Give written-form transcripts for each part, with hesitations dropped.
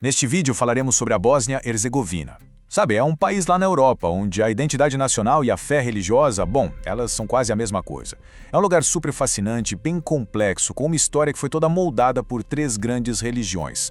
Neste vídeo falaremos sobre a Bósnia-Herzegovina. Sabe, é um país lá na Europa, onde a identidade nacional e a fé religiosa, bom, elas são quase a mesma coisa. É um lugar super fascinante, bem complexo, com uma história que foi toda moldada por três grandes religiões.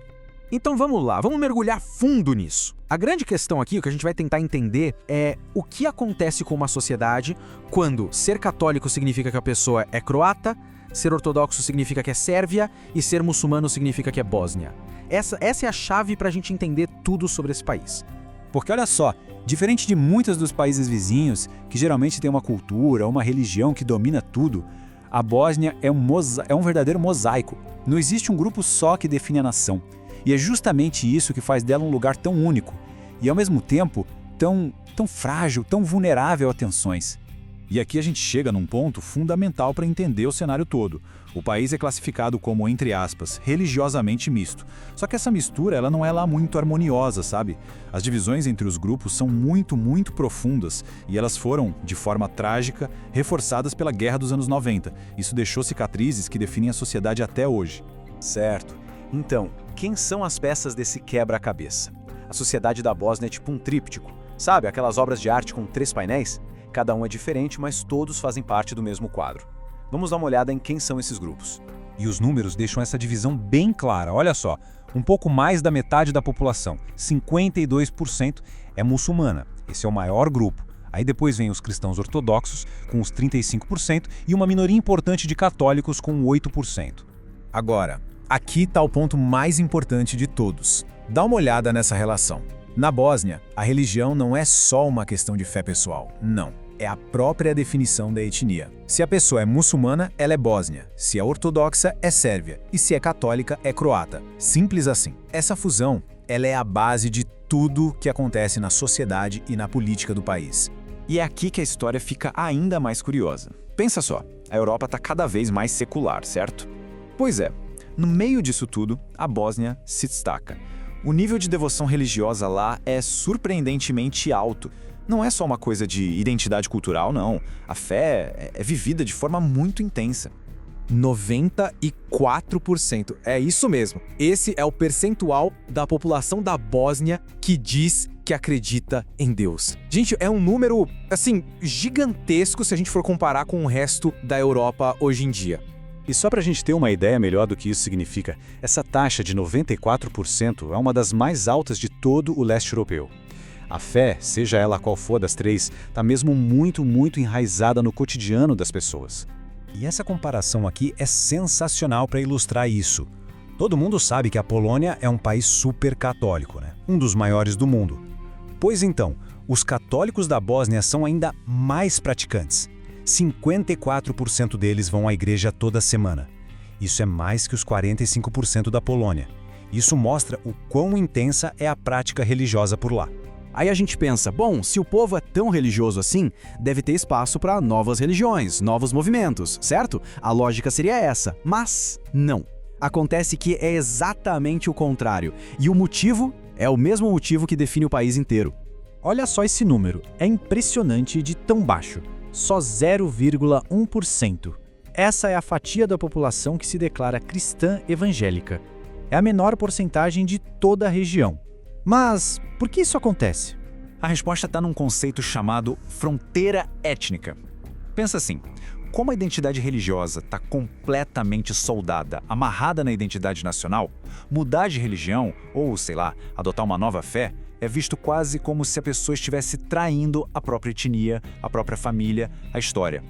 Então vamos lá, vamos mergulhar fundo nisso. A grande questão aqui, o que a gente vai tentar entender é o que acontece com uma sociedade quando ser católico significa que a pessoa é croata, ser ortodoxo significa que é sérvia e ser muçulmano significa que é Bósnia. Essa é a chave para a gente entender tudo sobre esse país. Porque olha só, diferente de muitos dos países vizinhos, que geralmente tem uma cultura, uma religião que domina tudo, a Bósnia é um verdadeiro mosaico. Não existe um grupo só que define a nação. E é justamente isso que faz dela um lugar tão único e, ao mesmo tempo, tão frágil, tão vulnerável a tensões. E aqui a gente chega num ponto fundamental para entender o cenário todo. O país é classificado como, entre aspas, religiosamente misto. Só que essa mistura ela não é lá muito harmoniosa, sabe? As divisões entre os grupos são muito profundas e elas foram, de forma trágica, reforçadas pela Guerra dos anos 90. Isso deixou cicatrizes que definem a sociedade até hoje. Certo. Então, quem são as peças desse quebra-cabeça? A sociedade da Bósnia é tipo um tríptico. Sabe, aquelas obras de arte com 3 painéis? Cada um é diferente, mas todos fazem parte do mesmo quadro. Vamos dar uma olhada em quem são esses grupos. E os números deixam essa divisão bem clara. Olha só, um pouco mais da metade da população, 52%, é muçulmana. Esse é o maior grupo. Aí depois vem os cristãos ortodoxos, com os 35%, e uma minoria importante de católicos, com 8%. Agora, aqui está o ponto mais importante de todos. Dá uma olhada nessa relação. Na Bósnia, a religião não é só uma questão de fé pessoal, não. É a própria definição da etnia. Se a pessoa é muçulmana, ela é bósnia. Se é ortodoxa, é sérvia. E se é católica, é croata. Simples assim. Essa fusão, ela é a base de tudo que acontece na sociedade e na política do país. E é aqui que a história fica ainda mais curiosa. Pensa só, a Europa está cada vez mais secular, certo? Pois é, no meio disso tudo, a Bósnia se destaca. O nível de devoção religiosa lá é surpreendentemente alto. Não é só uma coisa de identidade cultural, não. A fé é vivida de forma muito intensa. 94%. É isso mesmo. Esse é o percentual da população da Bósnia que diz que acredita em Deus. Gente, é um número, assim, gigantesco se a gente for comparar com o resto da Europa hoje em dia. E só para a gente ter uma ideia melhor do que isso significa, essa taxa de 94% é uma das mais altas de todo o leste europeu. A fé, seja ela qual for das três, está mesmo muito enraizada no cotidiano das pessoas. E essa comparação aqui é sensacional para ilustrar isso. Todo mundo sabe que a Polônia é um país super católico, né? Um dos maiores do mundo. Pois então, os católicos da Bósnia são ainda mais praticantes. 54% deles vão à igreja toda semana. Isso é mais que os 45% da Polônia. Isso mostra o quão intensa é a prática religiosa por lá. Aí a gente pensa, bom, se o povo é tão religioso assim, deve ter espaço para novas religiões, novos movimentos, certo? A lógica seria essa, mas não. Acontece que é exatamente o contrário, e o motivo é o mesmo motivo que define o país inteiro. Olha só esse número, é impressionante de tão baixo, só 0,1%. Essa é a fatia da população que se declara cristã evangélica. É a menor porcentagem de toda a região. Mas por que isso acontece? A resposta está num conceito chamado fronteira étnica. Pensa assim, como a identidade religiosa está completamente soldada, amarrada na identidade nacional, mudar de religião, ou, sei lá, adotar uma nova fé, é visto quase como se a pessoa estivesse traindo a própria etnia, a própria família, a história.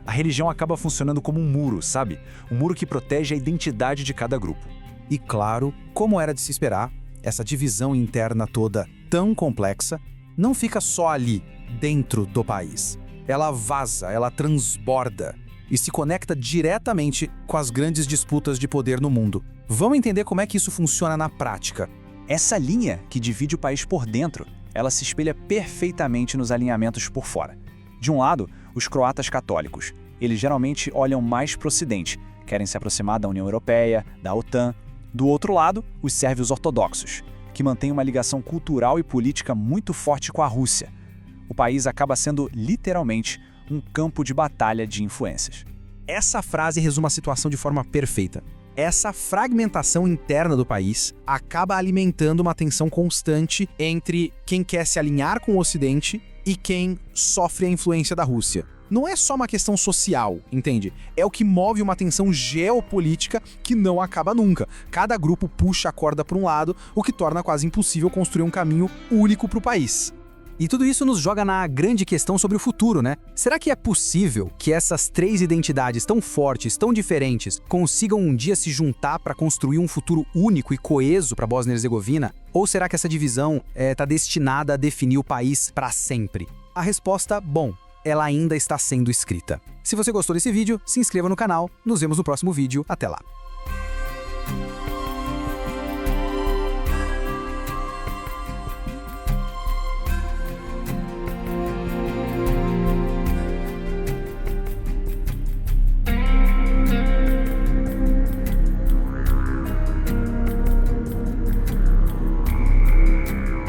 A religião acaba funcionando como um muro, sabe? Um muro que protege a identidade de cada grupo. E claro, como era de se esperar, essa divisão interna toda tão complexa não fica só ali, dentro do país. Ela vaza, ela transborda e se conecta diretamente com as grandes disputas de poder no mundo. Vamos entender como é que isso funciona na prática. Essa linha que divide o país por dentro, ela se espelha perfeitamente nos alinhamentos por fora. De um lado, os croatas católicos. Eles geralmente olham mais para o Ocidente, querem se aproximar da União Europeia, da OTAN. Do outro lado, os sérvios ortodoxos, que mantêm uma ligação cultural e política muito forte com a Rússia. O país acaba sendo, literalmente, um campo de batalha de influências. Essa frase resume a situação de forma perfeita. Essa fragmentação interna do país acaba alimentando uma tensão constante entre quem quer se alinhar com o Ocidente e quem sofre a influência da Rússia. Não é só uma questão social, entende? É o que move uma tensão geopolítica que não acaba nunca. Cada grupo puxa a corda para um lado, o que torna quase impossível construir um caminho único para o país. E tudo isso nos joga na grande questão sobre o futuro, né? Será que é possível que essas três identidades tão fortes, tão diferentes, consigam um dia se juntar para construir um futuro único e coeso para a Bósnia-Herzegovina? Ou será que essa divisão está destinada a definir o país para sempre? A resposta, bom, ela ainda está sendo escrita. Se você gostou desse vídeo, se inscreva no canal. Nos vemos no próximo vídeo. Até lá!